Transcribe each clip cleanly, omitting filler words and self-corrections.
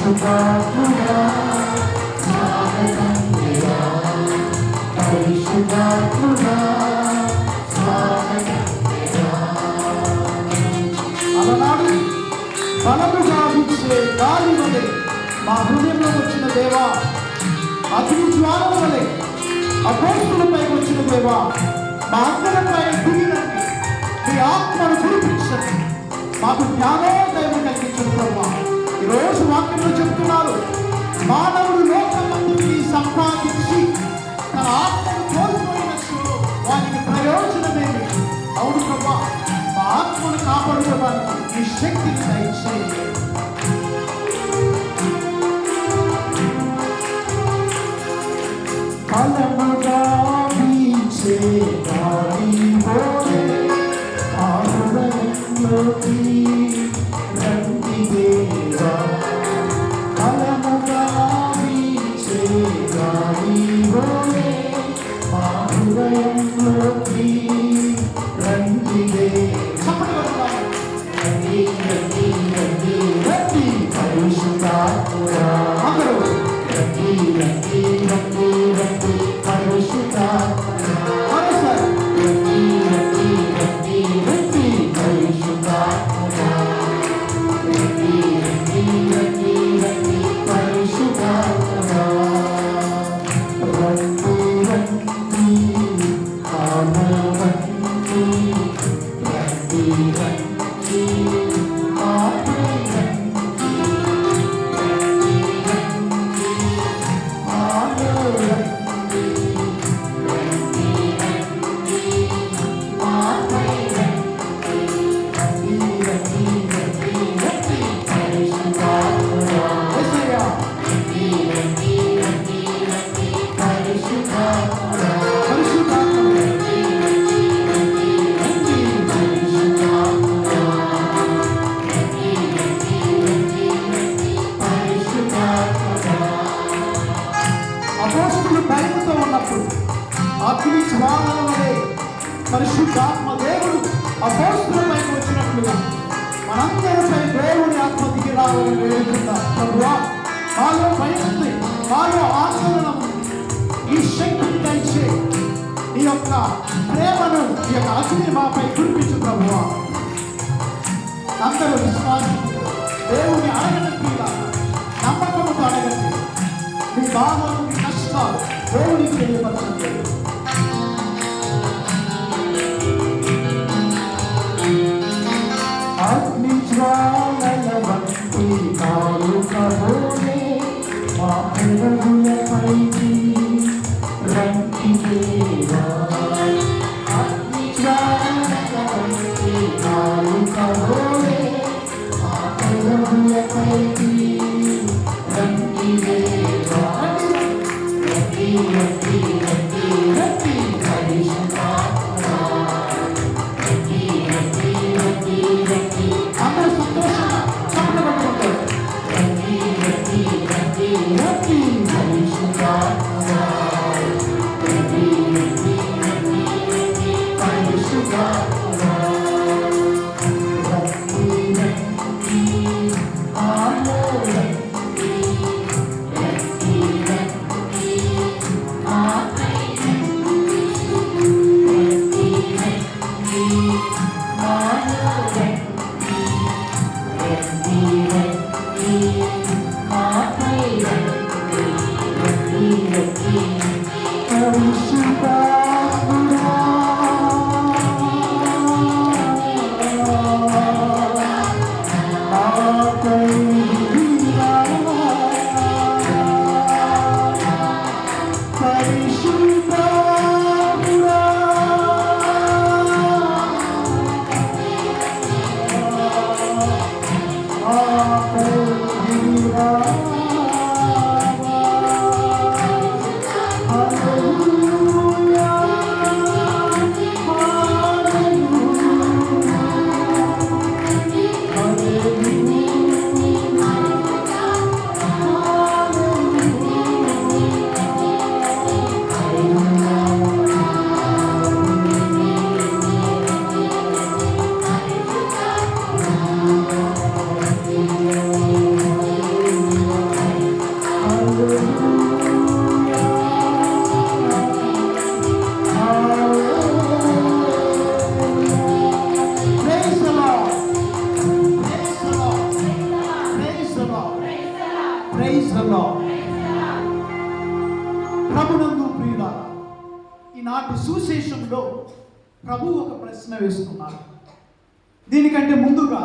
పరిశుద్ధాత్ముడా స్వాగతం దేవా పరిశుద్ధాత్ముడా స్వాగతం దేవా. అలనాడు బలముగా వీచే గాలి వలె మా హృదయంలో వచ్చిన దేవా, అగ్ని జ్వాల వలె అపోస్తులపై వచ్చిన దేవా, మా అందరిపై దిగిరండి, మీ ఆత్మను కురిపించండి, మాకు జ్ఞానోదయం కలిగించండి ప్రభా. ఈరోజు వాక్యంలో చెప్తున్నారు, మానవుడు లోకమందుని సంపాదించి తన ఆత్మను కోల్పోయినట్టు వారికి ప్రయోజనమేమి? అవును ప్రభా, మా ఆత్మను కాపాడుకోవడానికి ఈ శక్తిని దయచేయండి. బలముగా వీచే గాలి వలె మా హృదయంలోకి రండి దేవా, బలముగా వీచే గాలి వలె మా హృదయంలోకి రండి దేవా. రండి రండి రండి రండి పరిశుద్ధాత్ముడా, అందరూ రండి రండి రండి రండి పరిశుద్ధాత్ముడా, మరోసారి రండి రండి రండి రండి పరిశుద్ధాత్ముడా, రండి రండి రండి రండి పరిశుద్ధాత్ముడా, రండి రండి ఆనవండి రండి రండి అగ్ని జ్వాలల వలె పరిశుద్ధాత్మ దేవుడు అపోస్తులపై వచ్చినట్లుగా మనందరిపై దేవుని ఆత్మ దిగి రావాలని వేడుకుందాం. ప్రభువా, మాలో భయం ఉంది, మాలో ఆందోళన ఉంది, ఈ శక్తిని దయచే, ఈ యొక్క ప్రేమను, ఈ యొక్క అగ్ని మాపై కురిపించు ప్రభువా. అందరూ విశ్వాసం దేవుని అడగండి, నమ్మకంతో అడగండి, మీ బాధలు, మీ కష్టాలు దేవునికి తెలియపరచండి. అగ్ని జ్వాలల వంటి కాలుకబోలే మా పెదవులపైకి రండి దేవా, అగ్ని జ్వాలల వంటి కాలుకబోలే మా పెదవులపైకి రండి దేవా, రండి రండి రండి రండి పరిశుద్ధాత్ముడా, రండి రండి రండి రండి అందరూ సంతోషంగా చప్పట్లు రండి రండి రండి రండి పరిశుద్ధాత్ముడా, రండి రండి రండి రండి పరిశుద్ధాత్ముడా, రండి రండి ఆలో రండి రండి రండి ఆపై రండి రండి రండి ఆలో రండి రండి రండి ఆపై రండి రండి రండి పరిశుద్ధాత్ముడా, ఆపై దిగిరా పరిశుద్ధాత్ముడా, ఆపై దిగిరా హల్లెలూయా గాడ్. ప్రభునందు ప్రియులారా, ఈనాటి సువిశేషంలో ప్రభు ఒక ప్రశ్న వేస్తున్నారు. దీనికంటే ముందుగా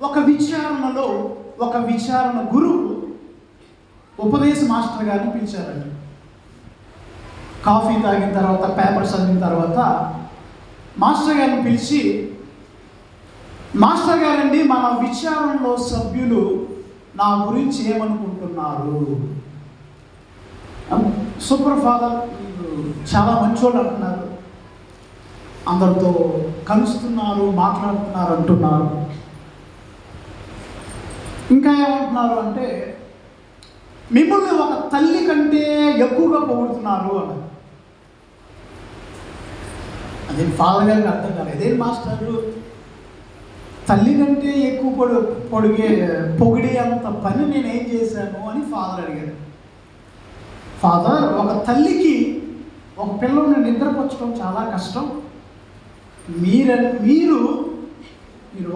ఒక విచారణ గురువు ఉపదేశ మాస్టర్ గారిని పిలిచారండి. కాఫీ తాగిన తర్వాత, పేపర్ చదివిన తర్వాత మాస్టర్ గారిని పిలిచి, మాస్టర్ గారండి, మన విచారణలో సభ్యులు నా గురించి ఏమనుకుంటున్నారు? సూపర్ ఫాదర్, చాలా మంచోళ్ళు అంటున్నారు, అందరితో కలుస్తున్నారు, మాట్లాడుతున్నారు అంటున్నారు. ఇంకా ఏమంటున్నారు అంటే, మిమ్మల్ని ఒక తల్లి కంటే ఎక్కువగా పొగుడుతున్నారు అని. అదే ఫాదర్ గారికి అర్థం కాలేదు. అదే మాస్టర్లు తల్లి కంటే ఎక్కువ పొగిడే అంత పని నేనేం చేశాను అని ఫాదర్ అడిగారు. ఫాదర్, ఒక తల్లికి ఒక పిల్లల్ని నిద్రపరచడం చాలా కష్టం. మీరు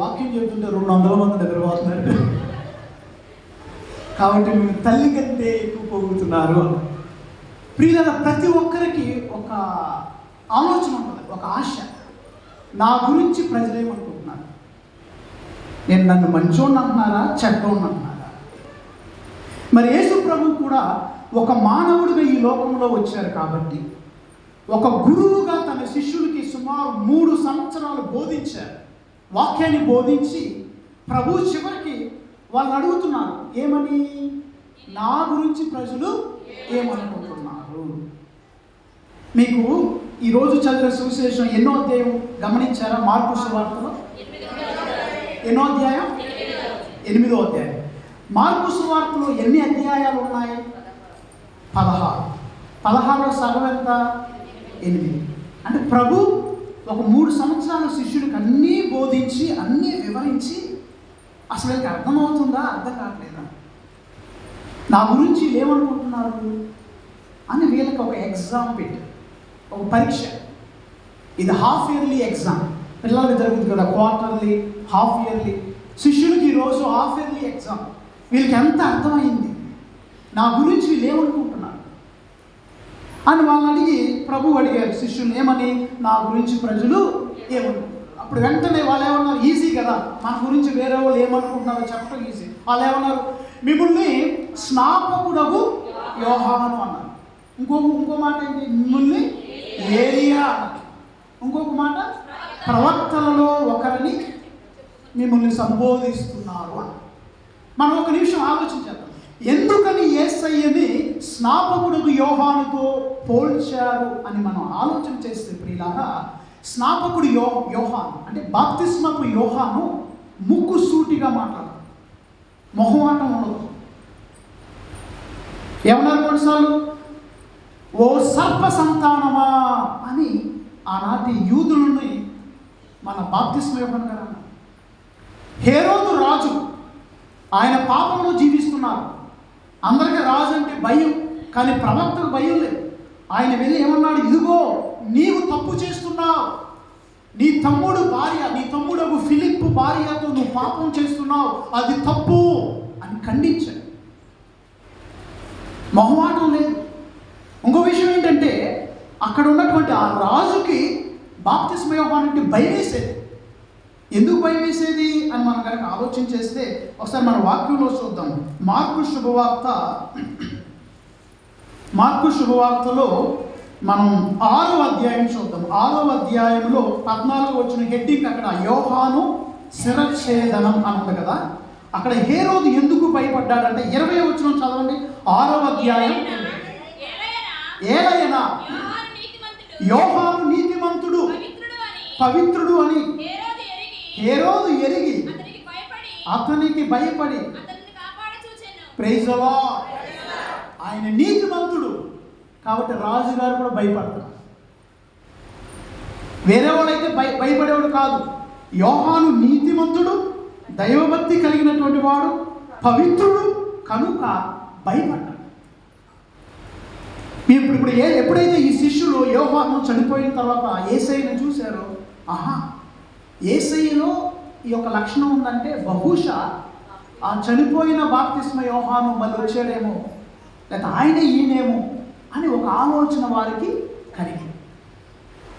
వాక్యం చెబుతుంటే 200 మంది నిద్రపోతున్నారు కాబట్టి మీరు తల్లి కంటే ఎక్కువ పొగుడుతున్నారు. ప్రియుల, ప్రతి ఒక్కరికి ఒక ఆలోచన ఉంటుంది, ఒక ఆశ. నా గురించి ప్రజలేమనుకుంటున్నారు? నేను నన్ను మంచోడిని అంటున్నారా, చెడ్డోడిని అంటున్నారా? మరి యేసు ప్రభు కూడా ఒక మానవుడిగా ఈ లోకంలో వచ్చారు కాబట్టి, ఒక గురువుగా తన శిష్యులకి సుమారు 3 సంవత్సరాలు బోధించారు. వాక్యాన్ని బోధించి ప్రభు చివరికి వాళ్ళు అడుగుతున్నారు, ఏమని? నా గురించి ప్రజలు ఏమనుకుంటున్నారు? మీకు ఈరోజు చదివిన సువిశేషం ఎన్నో అధ్యాయం గమనించారా? మార్కు సువార్తలో ఎన్నో అధ్యాయం? 8వ అధ్యాయం. మార్కు సువార్తలో ఎన్ని అధ్యాయాలు ఉన్నాయి? 16. 16లో సగం ఎంత? 8. అంటే ప్రభు ఒక 3 సంవత్సరాల శిష్యుడికి అన్నీ బోధించి, అన్నీ వివరించి, అసలు వీళ్ళకి అర్థమవుతుందా, అర్థం కావట్లేదా, నా గురించి ఏమనుకుంటున్నారు అని వీళ్ళకి ఒక ఎగ్జామ్ పెట్టారు, ఒక పరీక్ష. ఇది హాఫ్ ఇయర్లీ ఎగ్జామ్. పిల్లలకి జరుగుతుంది కదా, క్వార్టర్లీ, హాఫ్ ఇయర్లీ. శిష్యులకి ఈరోజు హాఫ్ ఇయర్లీ ఎగ్జామ్. వీళ్ళకి ఎంత అర్థమైంది, నా గురించి వీళ్ళు ఏమనుకుంటున్నారు అని వాళ్ళని అడిగి ప్రభు అడిగారు శిష్యులు, ఏమని? నా గురించి ప్రజలు ఏమనుకుంటున్నారు. అప్పుడు వెంటనే వాళ్ళు ఏమన్నారు? ఈజీ కదా, మన గురించి వేరే వాళ్ళు ఏమనుకుంటున్నారో చెప్పడం ఈజీ. వాళ్ళు ఏమన్నారు? మిమ్మల్ని స్నాపకుడగు యోహాను అన్నారు. ఇంకో మాట ఏంటి? మిమ్మల్ని ఏలియా అన్నారు. ఇంకొక మాట, ప్రవక్తలలో ఒకరిని మిమ్మల్ని సంబోధిస్తున్నారు అని. మనం ఒక నిమిషం ఆలోచించేద్దాం. ఎందుకని యేసయ్యని స్నాపకుడు యోహానుతో పోల్చారు అని మనం ఆలోచన చేస్తే ప్రియులారా, స్నాపకుడు యోహాను అంటే బాప్తిస్మపు యోహాను ముక్కు సూటిగా మాట్లాడతాడు, మొహమాటం ఉండదు. ఏమన్నారు కొన్నిసార్లు? ఓ సర్ప సంతానమా అని ఆనాటి యూదులని మన బాప్తిస్మ యోహాను గారు అన్నారు. హేరోదు రాజు, ఆయన పాపంలో జీవిస్తున్నారు. అందరికీ రాజు అంటే భయం, కానీ ప్రవక్తకు భయం లేదు. ఆయన వెళ్ళి ఏమన్నాడు? ఇదిగో నీవు తప్పు చేస్తున్నావు, నీ తమ్ముడు భార్య, నీ తమ్ముడు ఫిలిప్పు భార్యతో నువ్వు పాపం చేస్తున్నావు, అది తప్పు అని ఖండించాడు. మొహమాటం లేదు. ఇంకో విషయం ఏంటంటే, అక్కడ ఉన్నటువంటి ఆ రాజుకి బాప్తిస్మ యోహాను అంటే భయం వేసేది. ఎందుకు భయం వేసేది అని మనం కనుక ఆలోచన చేస్తే ఒకసారి మన వాక్యంలో చూద్దాం. మార్కు శుభవార్తలో మనం 6వ అధ్యాయం చూద్దాం. 6వ అధ్యాయంలో 14 వచ్చిన హెడ్డింగ్ అక్కడ యోహాను శిరచ్ఛేదనం అని ఉంది కదా. అక్కడ హేరోదు ఎందుకు భయపడ్డాడంటే 20వ వచనం చదవండి. 6వ అధ్యాయం. ఏలయనా యోహాను నీతిమంతుడు, పవిత్రుడు అని హేరోదు ఎరిగి అతనికి భయపడి, ప్రైజ్ ది లార్డ్, ఆయన నీతిమంతుడు కాబట్టి రాజుగారు కూడా భయపడతారు. వేరే వాళ్ళైతే భయపడేవాడు కాదు. యోహాను నీతిమంతుడు, దైవభక్తి కలిగినటువంటి వాడు, పవిత్రుడు కనుక భయపడ్డాడు. ఇప్పుడు ఎప్పుడైతే ఈ శిష్యులు యోహాను చనిపోయిన తర్వాత యేసయ్యను చూశారో, ఆహా యేసయ్యలో ఈ యొక్క లక్షణం ఉందంటే బహుశా ఆ చనిపోయిన బాప్తిస్మ యోహాను మళ్ళీ వచ్చాడేమో, లేకపోతే ఆయన ఈయనేమో అని ఒక ఆలోచన వారికి కలిగింది.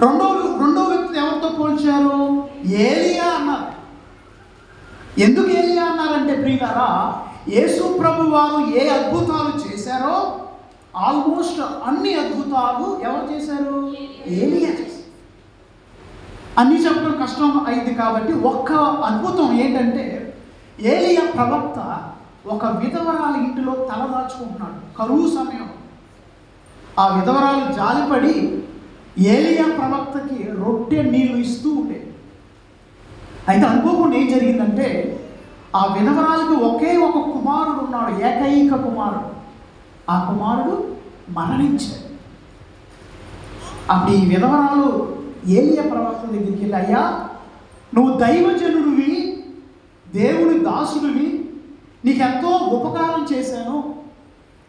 రెండో వ్యక్తి ఎవరితో పోల్చారు? ఏలియా అన్నారు. ఎందుకు ఏలియా అన్నారంటే ప్రియులారా, యేసు ప్రభు వారు ఏ అద్భుతాలు చేశారో ఆల్మోస్ట్ అన్ని అద్భుతాలు ఎవరు చేశారు? ఏలియా చేశారు. అన్ని చెప్పడం కష్టం అయింది కాబట్టి ఒక్క అద్భుతం ఏంటంటే, ఏలియా ప్రవక్త ఒక విధవరాల ఇంటిలో తలదాచుకుంటున్నాడు కరువు సమయం. ఆ విధవరాలు జాలిపడి ఏలియా ప్రవక్తకి రొట్టె నీళ్లు ఇస్తూ ఉండే. అయితే అనుకోకుండా ఏం జరిగిందంటే, ఆ విధవరాలకు ఒకే ఒక కుమారుడు ఉన్నాడు, ఏకైక కుమారుడు. ఆ కుమారుడు మరణించాడు. అప్పుడు ఈ విధవరాలు ఏలియా ప్రవక్త దగ్గరికి వెళ్ళి, అయ్యా నువ్వు దైవజనుడివి, దేవుని దాసుడివి, నీకెంతో ఉపకారం చేశాను,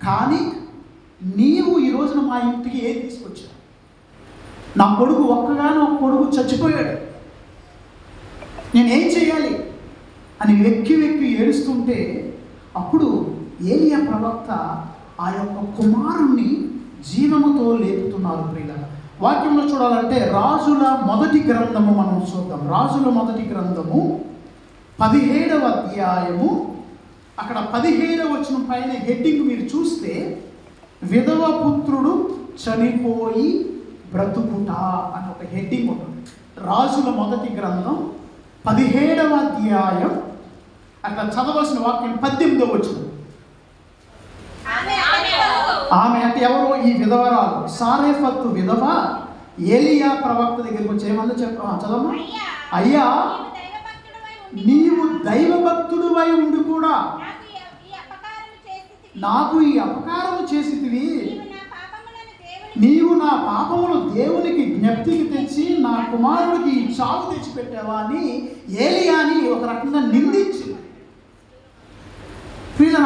కానీ నీవు ఈ రోజున మా ఇంటికి ఏం తీసుకొచ్చావు? నా కొడుకు ఒక్కగానో ఒక కొడుకు చచ్చిపోయాడు, నేనేం చేయాలి అని వెక్కి ఏడుస్తుంటే, అప్పుడు ఏలియా ప్రవక్త ఆ యొక్క కుమారుణ్ణి జీవముతో లేపుతున్నారు. ప్రియులారా, వాక్యంలో చూడాలంటే రాజుల మొదటి గ్రంథము మనం చూద్దాం. రాజుల మొదటి గ్రంథము 17వ అధ్యాయము, అక్కడ 17వ వచనం పైన హెడ్డింగ్ మీరు చూస్తే, విధవ పుత్రుడు చనిపోయి బ్రతుకుట అని ఒక హెడ్డింగ్ ఉంటుంది. రాజుల మొదటి గ్రంథం 17వ అధ్యాయం, అక్కడ చదవలసిన వాక్యం 18వ వచనం. ఆమె అంటే ఎవరు? ఈ విధవరాలు సారేఫత్తు విధవ ఏలియా ప్రవక్త దగ్గరికి వచ్చి ఏమన్నా చదవమ్మా. అయ్యా నీవు దైవభక్తుడివై ఉండి కూడా నాకు ఈ అపకారము చేసితివి, నీవు నా పాపములు దేవునికి జ్ఞప్తికి తెచ్చి నా కుమారుడికి ఈ చావు తెచ్చిపెట్టావా అని ఏలియాని ఒక రకంగా నిందించి.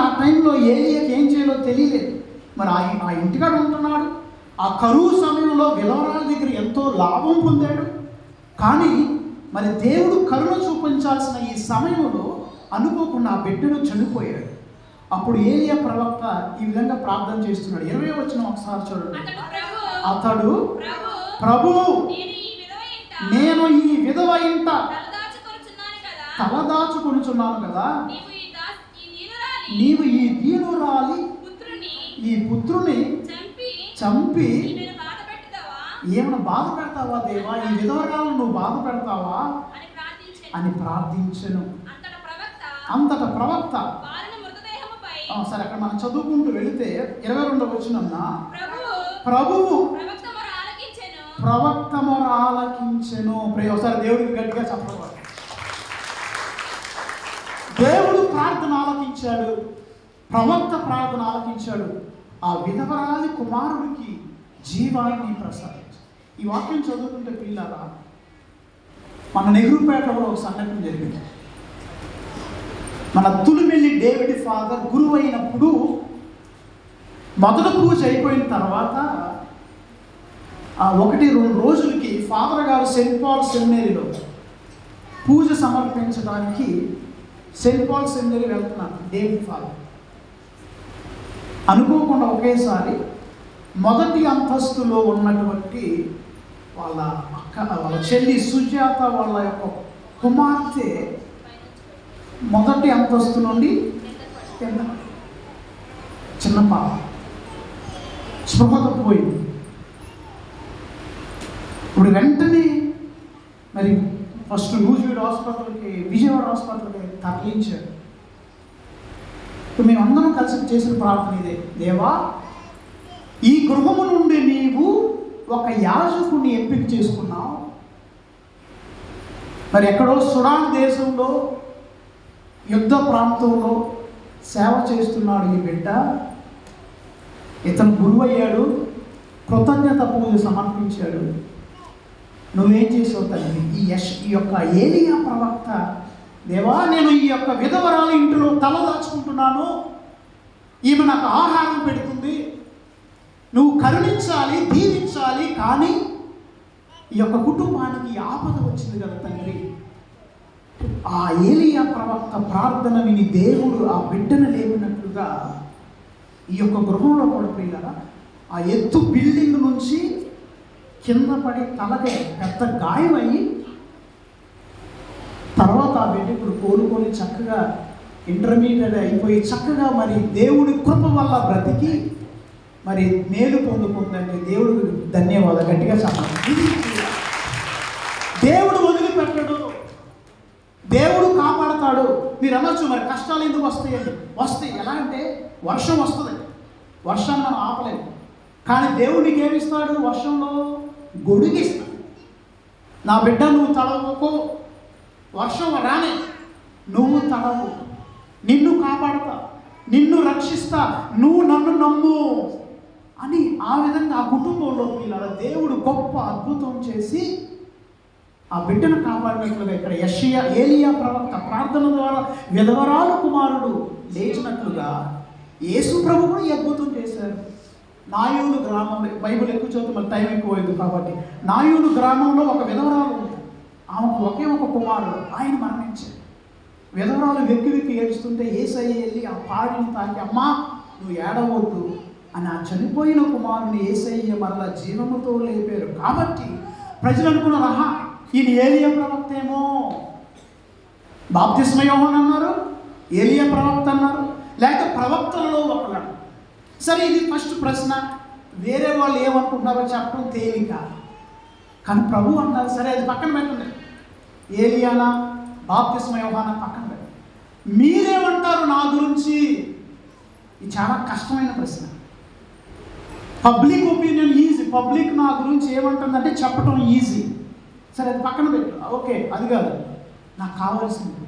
ఆ టైంలో ఏలియాకి ఏం చేయాలో తెలియలేదు. మరి ఆ ఇంటికాడ ఉంటున్నాడు, ఆ కరువు సమయంలో విధవరాల దగ్గర ఎంతో లాభం పొందాడు. కానీ మరి దేవుడు కరుణ చూపించాల్సిన ఈ సమయంలో అనుకోకుండా ఆ బిడ్డను చనిపోయాడు. అప్పుడు ఏలియా ప్రవక్త ఈ విధంగా ప్రార్థన చేస్తున్నాడు. 20వ వచనం ఒకసారి చూడండి. అతడు, ప్రభువు నేను ఈ విధవ ఇంట తలదాచుకొనుచున్నాను కదా, నీవు ఈ దీనురాలి ఈ పుత్రుని చంపి ఏమైనా బాధ పెడతావా దేవా, ఈ విధవరాలను నువ్వు బాధ పెడతావా అని ప్రార్థించెను. అంతట ప్రవక్త, సరే అక్కడ మనం చదువుకుంటూ వెళితే 22వ వచనమున, ప్రభువు ప్రవక్త మొర ఆలకించెను. ఒకసారి దేవుడికి గట్టిగా చెప్పవాలి. దేవుడు ప్రార్థన ఆలకించాడు, ప్రవక్త ప్రార్థన ఆలకించాడు. ఆ విధవరాలి కుమారుడికి జీవాన్ని ప్రసాదించాడు. ఈ వాక్యం చదువుకుంటే పిల్లరా, మన నెహ్రూపేటలో ఒక సంఘటన జరిగింది. మన తులిమెల్లి డేవిడ్ ఫాదర్ గురువు అయినప్పుడు మొదటి పూజ అయిపోయిన తర్వాత 1-2 రోజులకి ఫాదర్ గారు సెయింట్ పాల్ సెమినరీలో పూజ సమర్పించడానికి సెయింట్ పాల్ సెమినరీ వెళ్తున్నారు డేవిడ్ ఫాదర్. అనుకోకుండా ఒకేసారి మొదటి అంతస్తులో ఉన్నటువంటి వాళ్ళ చెల్లి సుజాత వాళ్ళ యొక్క కుమార్తె మొదటి అంతస్తు నుండి చిన్న పాప స్పృహ తప్పిపోయింది. ఇప్పుడు వెంటనే మరి ఫస్ట్ నూజివీడు హాస్పిటల్కి, విజయవాడ హాస్పిటల్కి తరలించారు. మేమందరం కలిసి చేసిన ప్రార్థన ఇదే, దేవా ఈ గృహము నుండి నీవు ఒక యాజకుని ఎంపిక చేసుకున్నావు. మరి ఎక్కడో సుడాన్ దేశంలో యుద్ధ ప్రాంతంలో సేవ చేస్తున్నాడు ఈ బిడ్డ. ఇతను గురువు అయ్యాడు, కృతజ్ఞత పూజ సమర్పించాడు. నువ్వేం చేసావు తల్లి? ఈ యొక్క ఏలియా ప్రవక్త, దేవా నేను ఈ యొక్క విధవరాల ఇంటిలో తలదాచుకుంటున్నాను, ఈమె నాకు ఆహారం పెడుతుంది, నువ్వు కరుణించాలి, దీవించాలి, కానీ ఈ యొక్క కుటుంబానికి ఆపద వచ్చింది కదా తండ్రి, ఆ ఏలియా ప్రవక్త ప్రార్థన విని దేవుడు ఆ బిడ్డను లేపినట్లుగా ఈ యొక్క గృహంలో కూడా ప్రియులారా ఆ ఎత్తు బిల్డింగ్ నుంచి కింద పడి తలకి పెద్ద గాయం అయ్యి తర్వాత ఆ బిడ్డ ఇప్పుడు కోలుకొని చక్కగా ఇంటర్మీడియట్ అయిపోయి చక్కగా మరి దేవుడి కృప వల్ల బ్రతికి మరి మేలు పొందుకుందండి. దేవుడికి ధన్యవాదాలు. గట్టిగా చెప్పండి. దేవుడు వదిలిపెట్టడు, దేవుడు కాపాడతాడు. మీరు అనొచ్చు మరి కష్టాలు ఎందుకు వస్తాయండి? వస్తాయి. ఎలా అంటే వర్షం వస్తుంది, వర్షాన్ని మనం ఆపలేము. కానీ దేవుడు నీకు ఏమిస్తాడు? వర్షంలో గొడుగిస్తాడు. నా బిడ్డ నువ్వు తడవకు, వర్షం రానే, నువ్వు తడవు, నిన్ను కాపాడతా, నిన్ను రక్షిస్తా, నువ్వు నన్ను నమ్ము అని ఆ విధంగా ఆ కుటుంబంలో పిల్లల దేవుడు గొప్ప అద్భుతం చేసి ఆ బిడ్డను కాపాడినట్లుగా ఇక్కడ ఏలియా ప్రవక్త ప్రార్థన ద్వారా విధవరాలు కుమారుడు లేచినట్లుగా యేసు ప్రభు కూడా ఈ అద్భుతం చేశారు. నాయూను గ్రామంలో, బైబిల్ ఎక్కువ చదువుతూ మళ్ళీ టైం ఎక్కువైంది కాబట్టి, నాయూను గ్రామంలో ఒక విధవరాలు ఉంది. ఆమెకు ఒకే ఒక కుమారుడు, ఆయన మరణించాడు. విధవరాలు వెక్కి వెక్కి ఏడుస్తుంటే యేసయ్య వెళ్ళి ఆ పాడిని తాకి, అమ్మా నువ్వు ఏడవద్దు అని ఆ చనిపోయిన కుమారుని యేసయ్య మరలా జీవముతో లేపారు. కాబట్టి ప్రజలు అనుకున్నారు, ఆహా ఈయన ఏలియా ప్రవక్త ఏమో. బాప్తిస్మ యోహాను అన్నారు, ఏలియా ప్రవక్త అన్నారు, లేకపోతే ప్రవక్తలలో ఒకరు. సరే, ఇది ఫస్ట్ ప్రశ్న. వేరే వాళ్ళు ఏమనుకుంటున్నారో చెప్పడం తేలిక, కానీ ప్రభు అన్నారు సరే అది పక్కన పెట్టండి, ఏలియానా బాప్తిస్మ యోహానా పక్కన పెట్టండి, మీరేమంటారు నా గురించి? ఇది చాలా కష్టమైన ప్రశ్న. పబ్లిక్ ఒపీనియన్ ఈజీ, పబ్లిక్ నా గురించి ఏమంటుందంటే చెప్పడం ఈజీ. సరే అది పక్కన పెట్టు, ఓకే అది కాదు నాకు కావాల్సింది,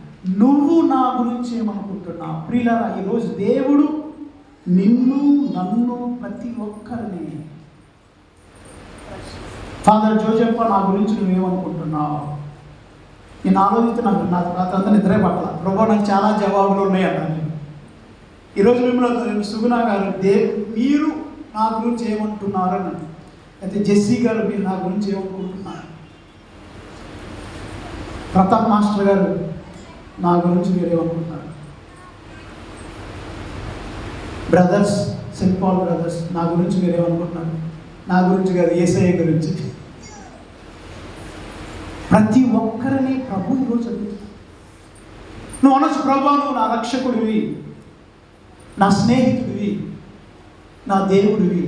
నువ్వు నా గురించి ఏమనుకుంటున్నావు? ప్రియులారా, ఈరోజు దేవుడు నిన్ను నన్ను ప్రతి ఒక్కరిని, ఫాదర్ జోసెఫ్ నా గురించి నువ్వేమనుకుంటున్నావు? నేను ఆలోచిస్తే నాకు అంతా నిద్రే పట్ల, ప్రభు నాకు చాలా జవాబులు ఉన్నాయి అన్నాను. ఈరోజు మిమ్మల్ని సుగుణ గారు మీరు నా గురించి ఏమంటున్నారు అన్నాను, అయితే జెస్సీ గారు మీరు నా గురించి ఏమనుకుంటున్నారు, ప్రతాప్ మాస్టర్ గారు నా గురించి మీరు ఏమనుకుంటున్నారు, బ్రదర్స్ సెయింట్ పాల్ బ్రదర్స్ నా గురించి మీరు ఏమనుకుంటున్నారు? నా గురించి కాదు, యేసయ్య గురించి. ప్రతి ఒక్కరిని ప్రభు ఈరోజు అడుగుతుంది. నువ్వు అనొచ్చు, ప్రభు నువ్వు నా రక్షకుడివి, నా స్నేహితుడివి, నా దేవుడివి,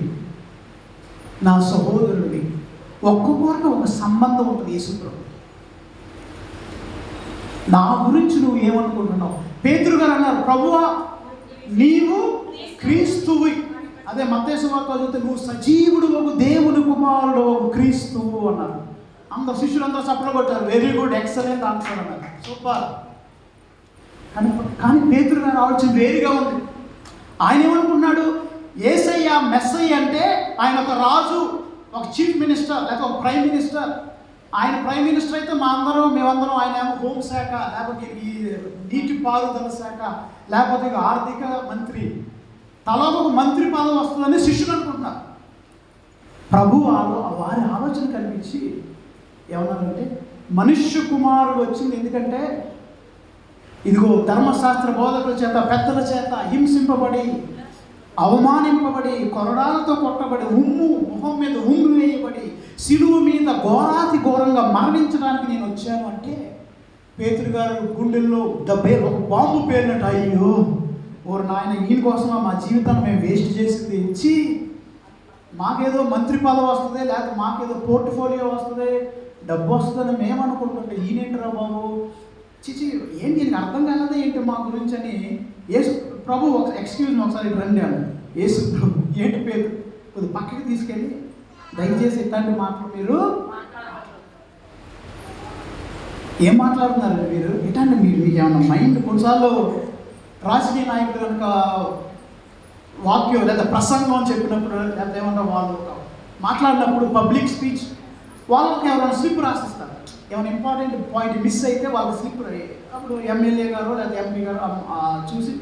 నా సహోదరుడివి. ఒక్కొక్కరికి ఒక సంబంధం ఉంటుంది యేసు ప్రభు. నా గురించి నువ్వు ఏమనుకుంటున్నావు? పేతురు గారు అన్నారు, ప్రభువా నీవు క్రీస్తువి. అదే మత్తయి సువార్త చదివితే నువ్వు సజీవుడు ఒక దేవుని కుమారుడు ఒక క్రీస్తువు అన్నారు. అందరు శిష్యులందరూ చప్పట్లు కొట్టారు, వెరీ గుడ్, ఎక్సలెంట్ ఆన్సర్ అన్నారు, సూపర్. కానీ పేతురు గారు ఆలోచన వేరుగా ఉంది. ఆయన ఏమనుకున్నాడు? యేసయ్య మెస్సయ్య అంటే ఆయన ఒక రాజు, ఒక చీఫ్ మినిస్టర్, లేకపోతే ఒక ప్రైమ్ మినిస్టర్. ఆయన ప్రైమ్ మినిస్టర్ అయితే మేమందరం ఆయన ఏమో హోంశాఖ, లేకపోతే ఈ నీటి పారుదల శాఖ, లేకపోతే ఆర్థిక మంత్రి, తలా ఒక మంత్రి పదవి వస్తుందని శిష్యులు అనుకుంటున్నారు. ప్రభు వారి ఆలోచన కనిపించి ఏమన్నారంటే, మనుష్య కుమారుడు వచ్చింది ఎందుకంటే ఇదిగో ధర్మశాస్త్ర బోధకుల చేత పెద్దల చేత హింసింపబడి అవమానింపబడి కొరడాలతో కొట్టబడి ముఖం మీద ఉమ్ము వేయబడి శిలువ మీద ఘోరాతి ఘోరంగా మరణించడానికి నేను వచ్చాను అంటే పేతురు గారు గుండెల్లో ఒక బాంబు పేరినట్టు, అయ్యో ఓరు నాయన ఈయన కోసమా మా జీవితాన్ని మేము వేస్ట్ చేసింది, ఇచ్చి మాకేదో మంత్రి పదవి వస్తుంది, లేకపోతే మాకేదో పోర్ట్ఫోలియో వస్తుంది, డబ్బు వస్తుందని మేము అనుకుంటుంటే ఈయనేంటిరా బాబు, చిచి ఏంటి దీనికి అర్థం కాలేదా ఏంటి మా గురించి అని యేసు ప్రభు ఎక్స్క్యూజ్ మీ ఒకసారి రండి అన్న. యేసు ప్రభు ఏంటి పేరు కొద్ది పక్కకి తీసుకెళ్ళి దయచేసి ఇట్లాంటి మాటలు మీరు ఏం మాట్లాడుతున్నారండి మీరు, ఇట్లాంటి మీకు ఏమన్నా మైండ్ కొన్నిసార్లు రాజకీయ నాయకులు కనుక వాక్యం లేదా ప్రసంగం చెప్పినప్పుడు లేకపోతే ఏమన్నా వాళ్ళు మాట్లాడినప్పుడు పబ్లిక్ స్పీచ్ వాళ్ళకి ఎవరైనా స్లిప్ రాసిస్తారు, ఏమైనా ఇంపార్టెంట్ పాయింట్ మిస్ అయితే వాళ్ళ స్లిప్, అప్పుడు ఎమ్మెల్యే గారు లేదా ఎంపీ గారు చూసి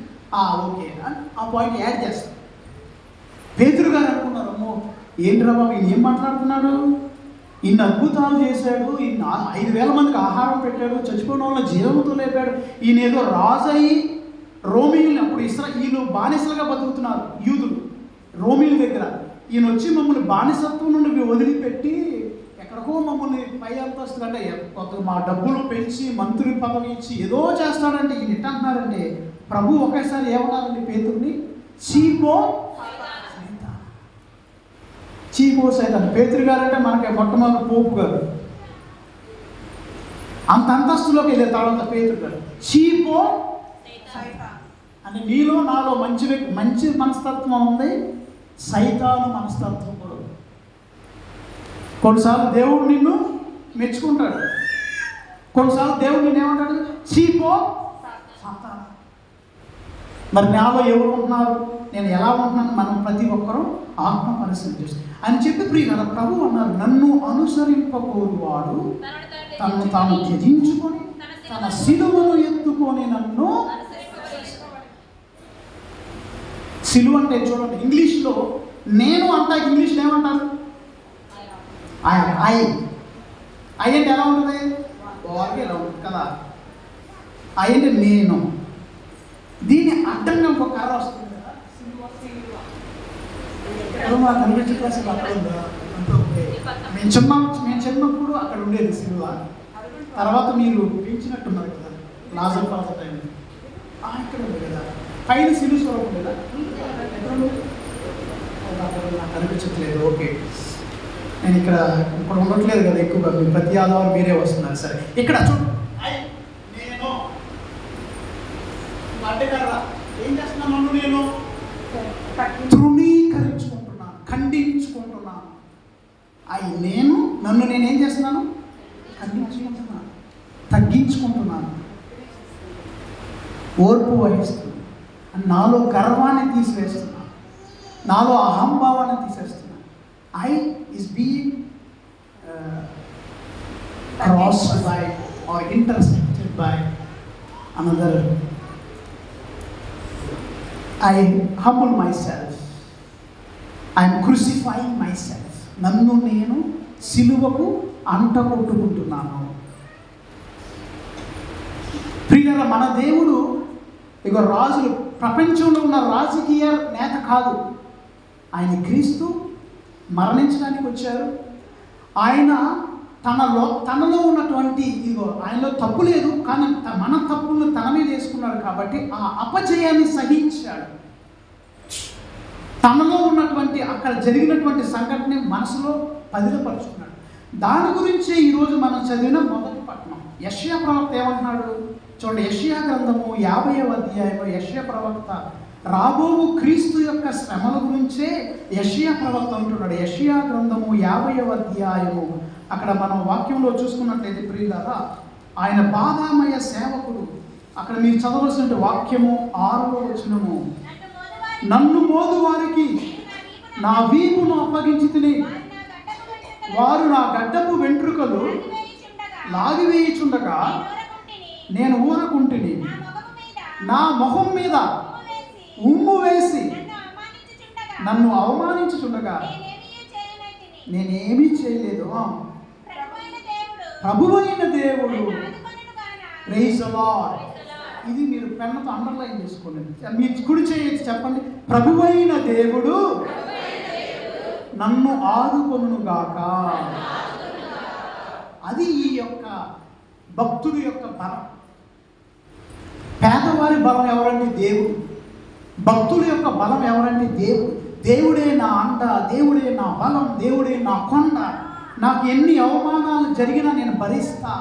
ఓకే అని ఆ పాయింట్ యాడ్ చేస్తారు. పేతురు గారు అనుకున్నారు, అమ్మో ఏంటి రా బాబు ఈయన ఏం మాట్లాడుతున్నాడు, ఇన్ని అద్భుతాలు చేశాడు, 5,000 మందికి ఆహారం పెట్టాడు, చచ్చిపోయిన వాళ్ళని జీవంతో లేపాడు. ఈయన ఏదో రాజు అయ్యి రోమియోలు, అప్పుడు వీళ్ళు బానిసలుగా బతుకుతున్నారు యూదులు రోమియోల దగ్గర. ఈయన వచ్చి మమ్మల్ని బానిసత్వం నుండి వదిలిపెట్టి ఎక్కడికో మమ్మల్ని పై అంతస్తు అంటే కొత్త మా డబ్బులు పెంచి మంత్రి పదవి ఇచ్చి ఏదో చేస్తాడంటే ఈయన ఎట్ట అంటున్నారంటే, ప్రభు ఒకేసారి ఏమన్నారండి పేతుర్ని? చీపో సైతాన్. పేతురు గారు అంటే మనకి మొట్టమొదటి పోపు గారు, అంత అంతస్తులోకి వెళ్ళే తర్వాత పేతురు గారు చీపో అంటే నీలో నాలో మంచి మనస్తత్వం ఉంది, సైతాను మనస్తత్వం కూడా. కొన్నిసార్లు దేవుడు నిన్ను మెచ్చుకుంటాడు, కొన్నిసార్లు దేవుడు నిన్ను ఏమంటాడు? చీపో సాతాను. మరి నాలో ఎవరు ఉంటున్నారు, నేను ఎలా ఉంటున్నాను? మనం ప్రతి ఒక్కరూ ఆత్మ పరిశీలన చేస్తాం అని చెప్పి ప్రియులారా ప్రభు అన్నారు, నన్ను అనుసరింపకోరువాడు తనను తాను త్యజించుకొని తన సిలువను ఎత్తుకొని నన్ను. సిలువ అంటే చూడండి, ఇంగ్లీష్లో నేను అంటా, ఇంగ్లీష్లో ఏమంటారు? ఐ అంటే ఎలా ఉంటుంది? బాగా ఎలా ఉంటుంది కదా. ఐ అంటే నేను. దీన్ని అడ్డంగా ఒక కర్ర వస్తుంది కదా, కనిపించే అక్కడ ఉందా? మేము చిన్నప్పుడు అక్కడ ఉండేది సిలువ. తర్వాత మీరు పెంచినట్టున్నారు కదా లాజర్ పాత టైం, ఇక్కడ ఉంది కదా పైన సిలువ స్వరం ఉండేదా? నాకు కనిపించట్లేదు. ఓకే, నేను ఇక్కడ ఉండట్లేదు కదా ఎక్కువగా, మీరు ప్రతి ఆదివారం మీరే వస్తున్నారు. సరే, ఇక్కడ చూడు, నేను అడ్డకర్ర ఏం చేస్తున్నాను? నేను తృణీకరించుకుంటున్నాను, ఖండించుకుంటున్నాను. నేను నేనేం చేస్తున్నాను? ఖండించుకుంటున్నాను, తగ్గించుకుంటున్నాను, ఓర్పు వహిస్తున్నాను. నాలో గర్వాన్ని తీసివేస్తున్నాను, నాలో అహంభావాన్ని తీసేస్తున్నాను. I is being crossed by or intersected by another. I humble myself. I am crucifying myself. నన్ను నేను సిలువకు అంటకొట్టుకుంటున్నాను. ప్రియులారా, మన దేవుడు ఇక రాజులు, ప్రపంచంలో ఉన్న రాజకీయ నేత కాదు. ఆయన క్రీస్తు మరణించడానికి వచ్చారు. ఆయన తనలో ఉన్నటువంటి ఇదిగో ఆయనలో తప్పు లేదు, కానీ మన తప్పులను తన మీద వేసుకున్నాడు కాబట్టి ఆ అపజయాన్ని సహించాడు. తనలో ఉన్నటువంటి అక్కడ జరిగినటువంటి సంఘటన మనసులో పదిలపరుచుకున్నాడు. దాని గురించే ఈరోజు మనం చదివిన మొదటి పట్టణం. యెషయా ప్రవక్త ఏమంటున్నాడు చూడండి, యెషయా గ్రంథము 50వ అధ్యాయంలో యెషయా ప్రవక్త రాబోవు క్రీస్తు యొక్క శ్రమల గురించే యెషయా ప్రవక్త అంటున్నాడు. యెషయా గ్రంథము 50వ అధ్యాయము అక్కడ మనం వాక్యంలో చూసుకున్నట్లయితే ప్రియులారా, ఆయన బాధామయ సేవకుడు. అక్కడ మీరు చదవలసిన వాక్యము 6వ వచనము, నన్ను మోదు వారికి నా వీపును అప్పగించితిని, వారు నా గడ్డపు వెంట్రుకలు లాగివేయుచుండగా నేను ఊరకుంటిని, నా మొహం మీద ఉమ్ము వేసి నన్ను అవమానించుచుండగా నేనేమీ చేయలేదు. ప్రభువైన దేవుడు, ప్రైజ్ ది లార్డ్. ఇది మీరు పెన్నుతో అండర్లైన్ చేసుకోండి. మీరు కుడి చేయొచ్చు, చెప్పండి, ప్రభువైన దేవుడు నన్ను ఆదుకొనుగాక. అది ఈ యొక్క భక్తుడి యొక్క బలం. పేదవారి బలం ఎవరంటే దేవుడు, భక్తుల యొక్క బలం ఎవరంటే దేవుడు. దేవుడే నా అండ, దేవుడే నా బలం, దేవుడే నా కొండ. నాకు ఎన్ని అవమానాలు జరిగినా నేను భరిస్తా.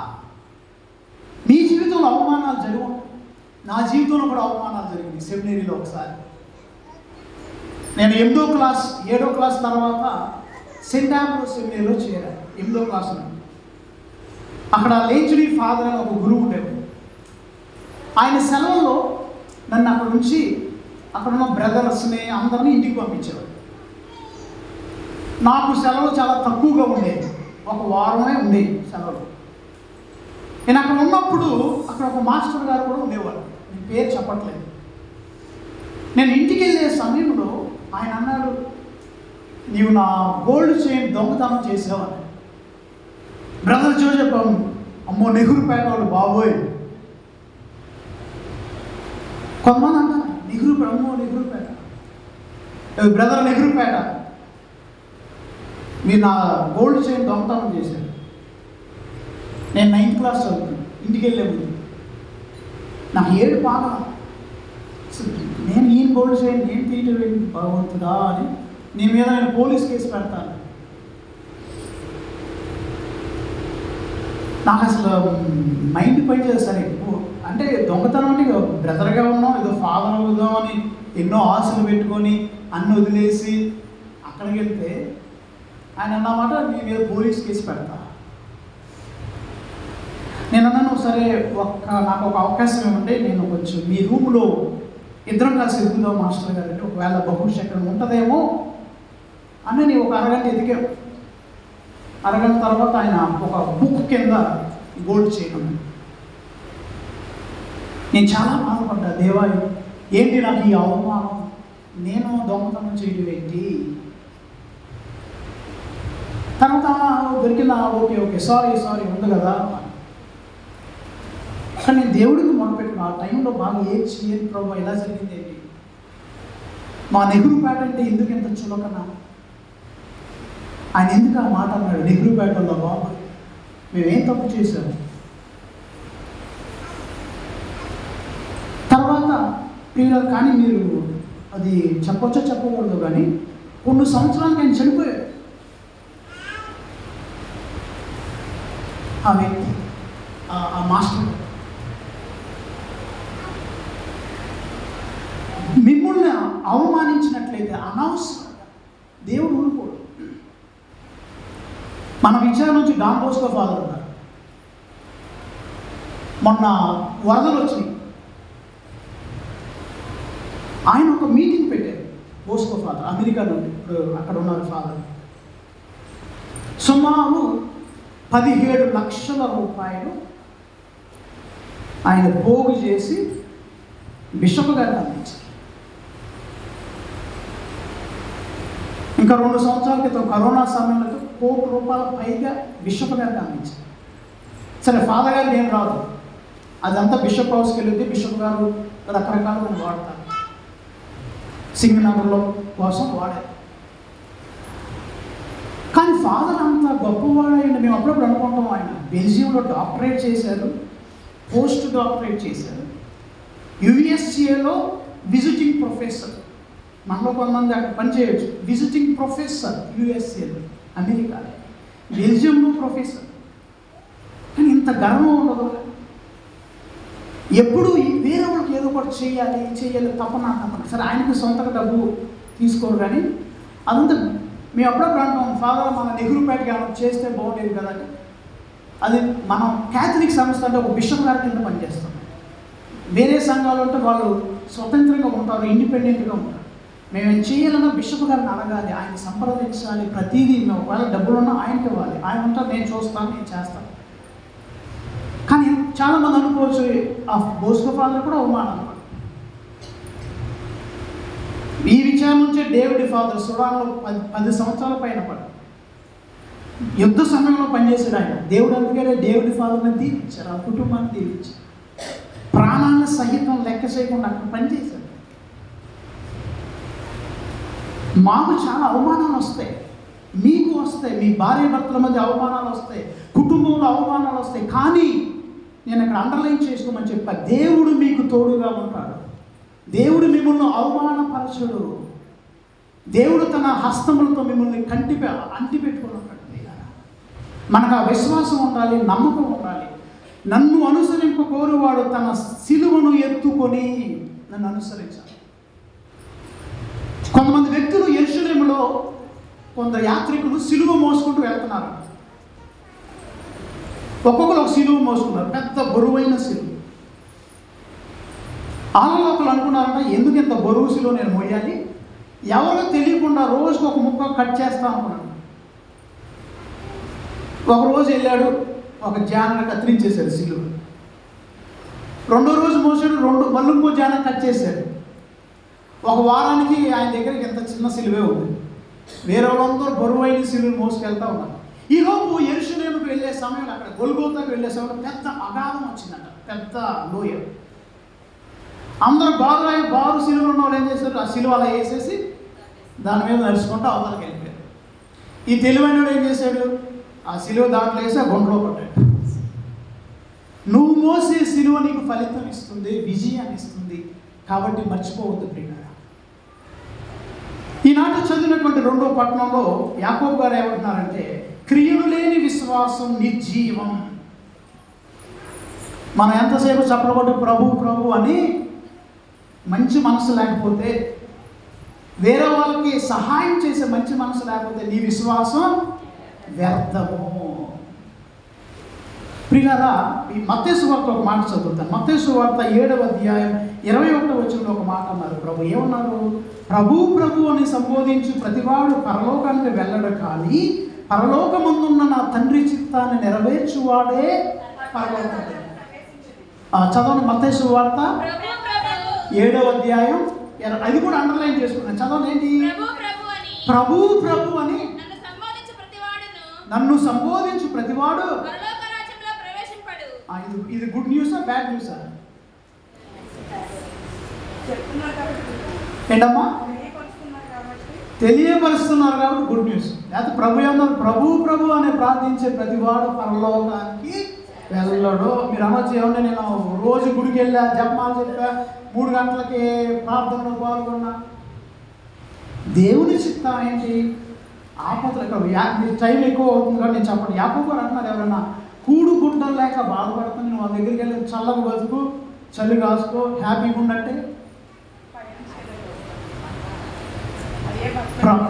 మీ జీవితంలో అవమానాలు జరుగు, నా జీవితంలో కూడా అవమానాలు జరిగింది. సెమినరీలో ఒకసారి నేను 8వ క్లాస్ 7వ క్లాస్ తర్వాత సెయింట్ ఆంబ్రోస్ సెమినరీలో చేరాను. 8వ క్లాసులో అక్కడ లేచుడి ఫాదర్ అని ఒక గురువు ఉండేవాడు. ఆయన సెలవులో నన్ను అక్కడ నుంచి అక్కడున్న బ్రదర్స్ని అందరినీ ఇంటికి పంపించేవాడు. నాకు సెలవులు చాలా తక్కువగా ఉండేది, ఒక వారమే ఉండేది సెలవులు. నేను అక్కడ ఉన్నప్పుడు అక్కడ ఒక మాస్టర్ గారు కూడా ఉండేవాడు, నేను పేరు చెప్పట్లేదు. నేను ఇంటికి వెళ్ళే సమయంలో ఆయన అన్నాడు, నీవు నా గోల్డ్ చైన్ దొంగతనం చేసావని. బ్రదర్ జోసెఫ్ అమ్మో నెహ్రూపేట వాళ్ళు బాబోయ్. కొంతమంది అంటారు నెహ్రూపేట, అమ్మో నెహ్రూపేట, బ్రదర్ నెహ్రూపేట మీరు నా గోల్డ్ చైన్ దొంగతనం చేశారు. నేను 9th క్లాస్ చదువుతాను, ఇంటికి వెళ్ళే ముందు నాకు ఏడు బాగా నేను ఈయన గోల్డ్ చైన్ నేను తీయటం ఏంటి భగవంతుడా అని నీ మీద నేను పోలీస్ కేసు పెడతాను. నాకు అసలు మైండ్ పనిచేది సరే ఎక్కువ. అంటే దొంగతనం అంటే బ్రదర్గా ఉన్నాం, ఏదో ఫాదర్ అవుదాం అని ఎన్నో ఆశలు పెట్టుకొని అన్ని వదిలేసి అక్కడికి వెళ్తే ఆయన అన్నమాట నీ మీద పోలీస్ కేసు పెడతా. నేను అన్నాను సరే నాకు ఒక అవకాశం ఏమంటే నేను కొంచెం మీ రూమ్లో ఇద్దరం కలిసి ఎదుగుదాం మాస్టర్ గారు అంటే ఒకవేళ బహుశా ఇక్కడ ఉంటుందేమో అని నేను ఒక అరగంట ఎదిగా. అరగంట తర్వాత ఆయన ఒక బుక్ కింద గోల్డ్ చేయడం. నేను చాలా బాధపడ్డా, దేవా ఏంటి నాకు ఈ అవమానం, నేను దొంగతనం చేయడం ఏంటి. తర్వాత దొరికిందా ఓకే సారీ ఉంది కదా. కానీ నేను దేవుడికి మొదలుపెట్టిన ఆ టైంలో బాగా ఏడ్చి ఏది ప్రభావ ఇలా జరిగింది ఏంటి, మా నెహ్రూపేట అంటే ఎందుకు ఎంత చులకన, ఆయన ఎందుకు ఆ మాట అన్నాడు నెహ్రూపేటలో బాబు మేమేం తప్పు చేశాము. తర్వాత ప్రియులు కానీ మీరు అది చెప్పొచ్చో చెప్పకూడదు కానీ కొన్ని సంవత్సరాలకు ఆయన చనిపోయాడు. ఆ వ్యక్తి ఆ మాస్టర్ మిమ్మల్ని అవమానించినట్లయితే అనవసరంగా దేవుడు ఊరుకోడు. మన విచారణ నుంచి డాన్ బోస్కో ఫాదర్ ఉన్నారు. మొన్న వరదలు వచ్చినాయి, ఆయన ఒక మీటింగ్ పెట్టారు. బోస్కో ఫాదర్ అమెరికా నుండి ఇప్పుడు అక్కడ ఉన్నారు ఫాదర్. సుమారు 17 లక్షల రూపాయలు ఆయన పోగు చేసి బిషప్ గారికి అందించారు. ఇంకా 2 సంవత్సరాల క్రితం కరోనా సమయంలో 1 కోటి రూపాయల పైగా బిషప్ గారికి అందించారు. సరే ఫాదర్ గారికి ఏం రాదు, అదంతా బిషప్ హౌస్కి వెళ్ళి బిషప్ గారు రకరకాలుగా వాడతారు, సింగనగర్లో కోసం వాడారు. కానీ ఫాదర్ అంత గొప్పవాడైన మేము అప్పుడప్పుడు అనుకుంటాం. ఆయన బెల్జియంలో డాక్టరేట్ చేశారు, పోస్ట్ డాక్టరేట్ చేశారు, యుఎస్ఏలో విజిటింగ్ ప్రొఫెసర్. మనలో కొంతమంది అక్కడ పనిచేయవచ్చు, విజిటింగ్ ప్రొఫెసర్ యుఎస్ఏలో, అమెరికాలో, బెల్జియంలో ప్రొఫెసర్. కానీ ఇంత గర్వం ఉండదు. ఎప్పుడు వేరే వాళ్ళకి ఏదో ఒకటి చేయాలి తప్పన. సరే ఆయనకి సొంతగా డబ్బు తీసుకోరు కానీ అదంతా మేము అప్పుడప్పుడు అంటాం ఫాదర్ మన నెహ్రూపేటకి ఏమైనా చేస్తే బాగుండేది కదండి. అది మనం క్యాథలిక్ సంస్థ అంటే ఒక బిషప్ గారి కింద పనిచేస్తాం. వేరే సంఘాలు అంటే వాళ్ళు స్వతంత్రంగా ఉంటారు, ఇండిపెండెంట్గా ఉంటారు. మేమేం చేయాలన్నా బిషప్ గారిని అడగాలి, ఆయన సంప్రదించాలి. ప్రతిదీ మేము ఒకవేళ డబ్బులున్నా ఆయనకి ఇవ్వాలి. ఆయన ఉంటారు, నేను చూస్తాను, నేను చేస్తాను. కానీ చాలామంది అనుకోవచ్చు ఆ బోస్కో ఫాదర్ కూడా అవమానం. ఈ విచారం నుంచే డేవిడ్ ఫాదర్ సుడాన్లో 10 సంవత్సరాల పైన పడి యుద్ధ సమయంలో పనిచేసాడు ఆయన. దేవుడు అందుకే డేవిడ్ ఫాదర్ని దీవించారు, ఆ కుటుంబాన్ని దీవించారు. ప్రాణాలను సహితం లెక్క చేయకుండా అక్కడ పనిచేశాడు. మాకు చాలా అవమానాలు వస్తాయి, మీకు వస్తాయి, మీ భార్య భర్తల మధ్య అవమానాలు వస్తాయి, కుటుంబంలో అవమానాలు వస్తాయి. కానీ నేను అక్కడ అండర్లైన్ చేసుకోమని చెప్పా, దేవుడు మీకు తోడుగా ఉంటాడు. దేవుడు మిమ్మల్ని అవమానపరచడు. దేవుడు తన హస్తములతో మిమ్మల్ని అంటి పెట్టుకుని ఉంటాడు. మనకు ఆ విశ్వాసం ఉండాలి, నమ్మకం ఉండాలి. నన్ను అనుసరింపకోరువాడు తన సిలువను ఎత్తుకొని నన్ను అనుసరించాలి. కొంతమంది వ్యక్తులు యెరూషలేములో కొందరు యాత్రికులు సిలువ మోసుకుంటూ వెళ్తున్నారు. ఒక్కొక్కరు ఒక సిలువ మోసుకున్నారు, పెద్ద బరువైన సిలువ. ఆలలో ఒకరు అనుకున్నారంట, ఎందుకు ఇంత బరువు సిలువ నేను మోయాలి, ఎవరో తెలియకుండా రోజుకు ఒక ముక్క కట్ చేస్తా అనుకున్నాను. ఒకరోజు వెళ్ళాడు, ఒక జానను కత్తిరించేశాడు సిలువ. 2వ రోజు మోసాడు, మళ్ళీ ఇంకో జాన కట్ చేశాడు. ఒక వారానికి ఆయన దగ్గరికి ఎంత చిన్న సిలువే ఉంది. వేరే వాళ్ళందరూ బరువైన సిలువలు మోసుకెళ్తా ఉన్నారు. ఈలోపు యెరూషలేముకు వెళ్ళే సమయంలో, అక్కడ గొల్గోతాకు వెళ్ళే సమయంలో పెద్ద అగాధం వచ్చిందంట, పెద్ద లోయ. అందరూ బారు సిలువలు ఉన్న వాళ్ళు ఏం చేశారు, ఆ సిలువ అలా వేసేసి దాని మీద నడుచుకుంటూ అవతలకి వెళ్ళిపోయారు. ఈ తెలివైనడు ఏం చేశాడు, ఆ సిలువ దాంట్లో వేసి ఆ గుంటలో పడ్డాడు. నువ్వు మోసే సిలువ నీకు ఫలితం ఇస్తుంది, విజయాన్ని ఇస్తుంది, కాబట్టి మర్చిపోవద్దు ప్రియులారా. ఈనాటి చదివినటువంటి 2వ పట్టణంలో యాకోబు గారు ఏమంటున్నారంటే, క్రియలు లేని విశ్వాసం నిర్జీవం. మనం ఎంతసేపు చప్పలకొట్టు ప్రభు ప్రభు అని మంచి మనసు లేకపోతే, వేరే వాళ్ళకి సహాయం చేసే మంచి మనసు లేకపోతే నీ విశ్వాసం వ్యర్థము. ప్రియులారా, ఈ మత్తయి సువార్త ఒక మాట చదువుతాను. మత్తయి సువార్త 7వ అధ్యాయం 21వ వచనంలో ఒక మాట అన్నారు. ప్రభు ఏమన్నారు, ప్రభు ప్రభు అని సంబోధించి ప్రతివాడు పరలోకానికి వెళ్ళడు, కానీ పరలోకమందున్న నా తండ్రి చిత్తాన్ని నెరవేర్చువాడే పరలోకం. చదవండి, మత్తయి సువార్త 7వ అధ్యాయం. అది కూడా అండర్లైన్ చేసుకున్నాను, చదవండి. ఏంటి? ప్రభు ప్రభు అని నన్ను సంబోధించు ప్రతివాడు. ఇది గుడ్ న్యూసా బ్యాడ్ న్యూసా? ఏంటమ్మా? తెలియపరుస్తున్నారు కాబట్టి గుడ్ న్యూస్. లేకపోతే ప్రభు ఏమన్నారు, ప్రభు ప్రభు అని ప్రార్థించే ప్రతివాడు పరలోకానికి వెళ్ళడు. మీరు అనొచ్చు, ఏమన్నా నేను రోజు గుడికి వెళ్ళా, జపమాలు చెప్పా, 3 గంటలకి ప్రార్థనలో పాల్గొన్నా. దేవుని చిత్తం ఏంటి? ఆపదలు మీరు టైం ఎక్కువ అవుతుంది కానీ నేను చెప్పండి. యాకోబు గారు అంటున్నారు, ఎవరన్నా కూడు గుడ్డలు లేక బాధపడుతుంది, నువ్వు వాళ్ళ దగ్గరికి వెళ్ళి చల్లగా బతుకు, చలి కాసుకో, హ్యాపీగా ఉన్నట్టే.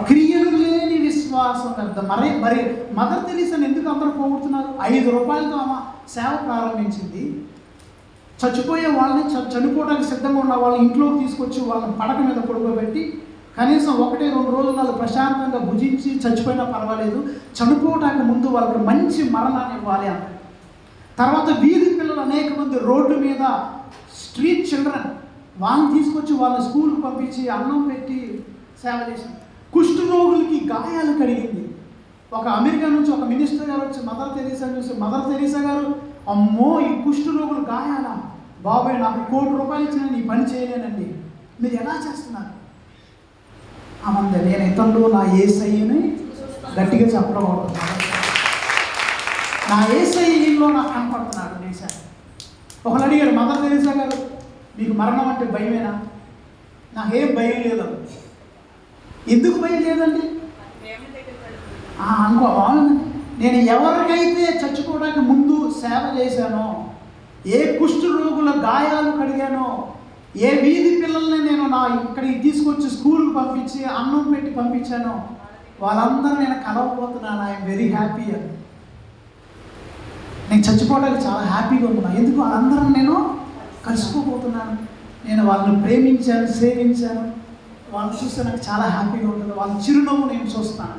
క్రియలు లేని విశ్వాసం పెద్ద. మరి మదర్ తెరీసాని ఎందుకు అందరూ పోగొడుతున్నారు? 5 రూపాయలతో ఆమె సేవ ప్రారంభించింది. చచ్చిపోయే వాళ్ళని, చనిపోవడానికి సిద్ధంగా ఉన్న వాళ్ళని ఇంట్లోకి తీసుకొచ్చి వాళ్ళని పడక మీద పడుకోబెట్టి కనీసం 1-2 రోజులు వాళ్ళు ప్రశాంతంగా భుజించి చచ్చిపోయినా పర్వాలేదు, చనిపోవడానికి ముందు వాళ్ళకి మంచి మరణాన్ని ఇవ్వాలి అంట. తర్వాత వీధి పిల్లలు అనేక మంది రోడ్డు మీద, స్ట్రీట్ చిల్డ్రన్, వాళ్ళని తీసుకొచ్చి వాళ్ళ స్కూల్కి పంపించి అన్నం పెట్టి సేవ చేసింది. కుష్ఠరోగులకి గాయాలు కడిగింది. ఒక అమెరికా నుంచి ఒక మినిస్టర్ గారు వచ్చి మదర్ తెరీసా చూసి, మదర్ తెరీసా గారు, అమ్మో ఈ కుష్ఠరోగులు గాయాలా బాబాయ్, నాకు 1 కోటి రూపాయలు ఇచ్చిన నీ పని చేయలేనండి, మీరు ఎలా చేస్తున్నారు? అమంది, నేను ఇతరులు నా యేసయ్యని గట్టిగా చెప్పకూడదు, నా యేసయ్యలో నాకు కనపడుతున్నాడు దేశాన్ని. ఒకరు అడిగారు, మదర్ తెరీసా గారు మీకు మరణం అంటే భయమేనా? నాకేం భయం లేదు. ఎందుకు భయం లేదండి? అనుకో, నేను ఎవరికైతే చచ్చిపోవడానికి ముందు సేవ చేశానో, ఏ కుష్ఠ రోగుల గాయాలు కడిగానో, ఏ వీధి పిల్లల్ని నేను ఇక్కడికి తీసుకొచ్చి స్కూల్కి పంపించి అన్నం పెట్టి పంపించానో, వాళ్ళందరూ నేను కలవబోతున్నాను. ఐఎమ్ వెరీ హ్యాపీ అని. నేను చచ్చిపోవడానికి చాలా హ్యాపీగా ఉన్నాను. ఎందుకు? వాళ్ళందరూ నేను కలుసుకోబోతున్నాను. నేను వాళ్ళని ప్రేమించాను, సేవించాను, వాళ్ళని చూస్తే నాకు చాలా హ్యాపీగా ఉంటుంది. వాళ్ళ చిరునవ్వు నేను చూస్తాను.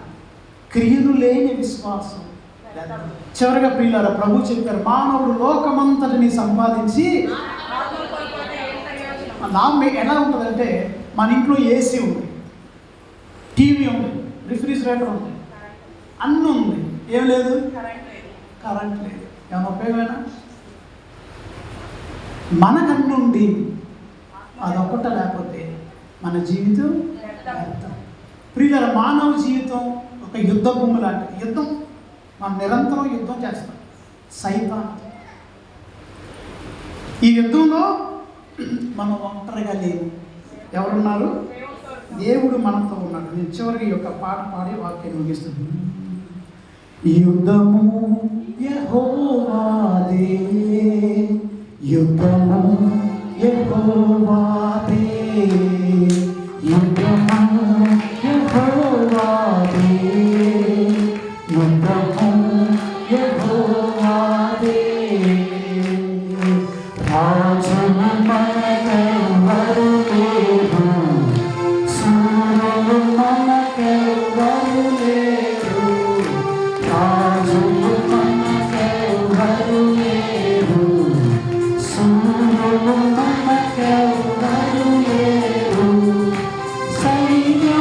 క్రియలు లేని విశ్వాసం. చివరిగా ప్రియులారా, ప్రభు చెప్పారు, మానవుడు లోకమంతటిని సంపాదించి లాభం ఎలా ఉంటుందంటే, మన ఇంట్లో ఏసీ ఉంది, టీవీ ఉంది, రిఫ్రిజిరేటర్ ఉంది, అన్నీ ఉంది, ఏం లేదు? కరెంట్ లేదు. ఏమైనా ఉపయోగమేనా? మనకన్నుండి అదొక్కట లేకపోతే మన జీవితం వ్యర్థం. ప్రియులారా, మానవ జీవితం ఒక యుద్ధ భూమి లాంటిది. యుద్ధం, మనం నిరంతరం యుద్ధం చేస్తాం సైతాన్. ఈ యుద్ధంలో మనం ఒంటరిగా లేవు. ఎవరున్నారు? దేవుడు మనతో ఉన్నాడు. నేను చివరికి ఈ యొక్క పాట పాడి వాక్యాన్ని ముగిస్తున్నాను. యుద్ధము యెహోవాదే, యుద్ధము యెహోవాదే, యుద్ధము యెహోవాదే, యుద్ధము యెహోవాదే. రాజును మనకెవ్వరు లేరు, సూర్యుడు మనకెవ్వరు లేరు, రాజును మనకెవ్వరు లేరు, సూర్యుడు మనకెవ్వరు లేరు, సైన్య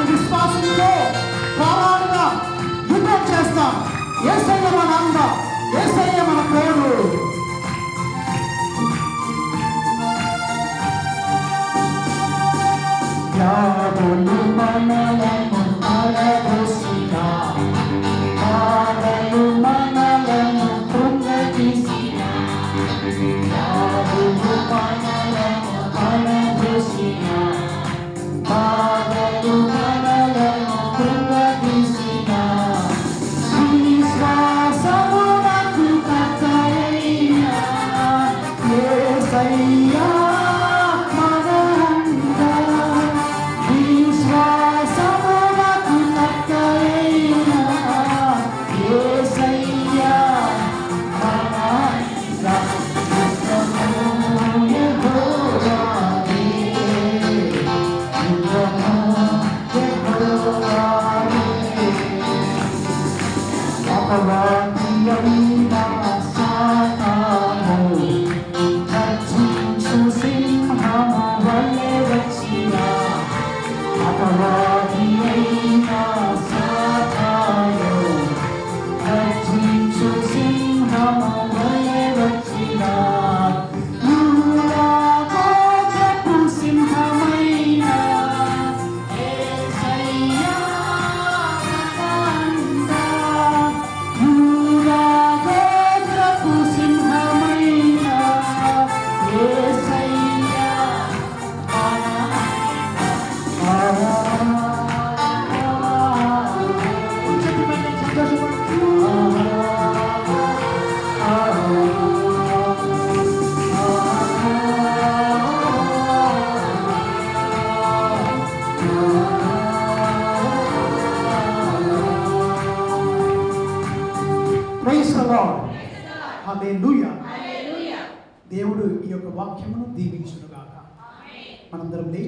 విశ్వాసంతో పోరాడుదాం, యుద్ధం చేస్తాం. యేసయ్య మన అండ, యేసయ్య మన తోడు. వ్యాధులు మనలను పడదోసిన, బాధలు మనలను కృంగదీసిన, వ్యాధులు మనలను పడదోసిన, బాధలు మనలను కృంగదీసిన, విశ్వాసమునకు కర్తయైన యేసయ్యా మన అండ, విశ్వాసమునకు కర్తయైన యేసయ్యా మన అండ. అపవాదియైన సాతాను గర్జించు సింహము వలె వచ్చిన, అపవాదియైన సాతాను గర్జించు సింహము వలె వచ్చిన, యూదా గోత్రపు సింహమైన యేసయ్యా మన అండ, యూదా గోత్రపు సింహమైన యేసయ్యా మన ప్రైజ్ ది లార్డ్. హల్లెలూయా. దేవుడు ఈ యొక్క వాక్యమును దీవించును గాక. మనందరం లేచి